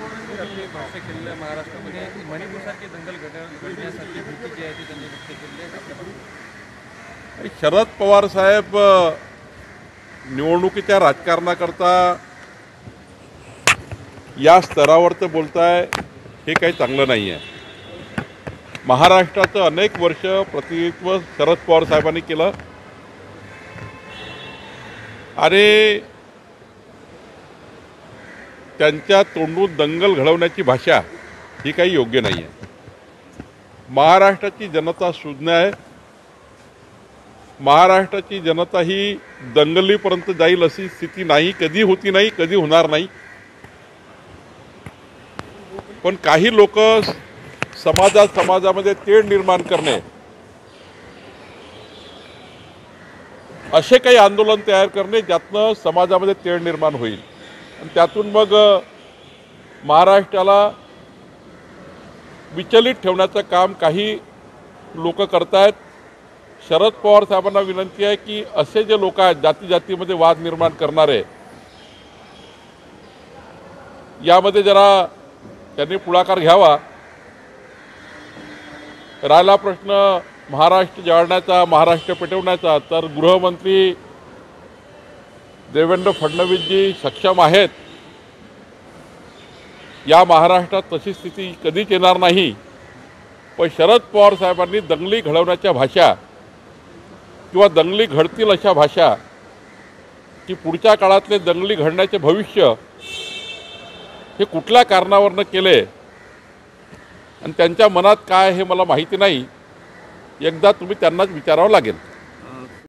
पवारांनी आपली भाष्य केलेलं आहे महाराष्ट्रामध्ये मणिपूरसारखी दंगल घडण्यासारखी भीती जी आहे ती त्यांनी व्यक्त केलेली आहे आपल्याकडे। शरद पवार साहेब निवडणुकीच्या राजकारणाकरता या स्तरावर बोलताय हे काही चांगलं नाही आहे। महाराष्ट्राचं अनेक वर्ष प्रतिनिधित्व शरद पवार साहेबांनी केलं आणि त्यांच्या तोंडून दंगल घडवण्याची भाषा ही काही योग्य नाही आहे। महाराष्ट्राची जनता सुज्ञ आहे। महाराष्ट्राची जनता ही दंगलीपर्यंत जाईल अशी स्थिती नाही, कधी होती नाही, कधी होणार नाही। पण काही लोक समाजामध्ये तेढ निर्माण करणे, असे काही आंदोलन तयार करणे ज्यातनं समाजामध्ये तेढ निर्माण होईल आणि त्यातून मग महाराष्ट्राला विचलित ठेवण्याचं काम काही लोक करतायत। शरद पवार साहेबांना विनंती आहे की असे जे लोक आहेत जातीमध्ये वाद निर्माण करणारे, यामध्ये जरा त्यांनी पुढाकार घ्यावा। राहिला प्रश्न महाराष्ट्र जाळण्याचा, महाराष्ट्र पेटवण्याचा, तर गृहमंत्री देवेंद्र फडणवीसजी सक्षम आहेत। या महाराष्ट्रात तशी स्थिती कधीच येणार नाही। पण शरद पवार साहेबांनी दंगली घडवण्याच्या भाषा किंवा दंगली घडतील अशा भाषा की पुढच्या काळातले दंगली घडण्याचे भविष्य हे कुठल्या कारणावरनं केले आणि त्यांच्या मनात काय हे मला माहिती नाही। एकदा तुम्ही त्यांनाच विचारावं लागेल।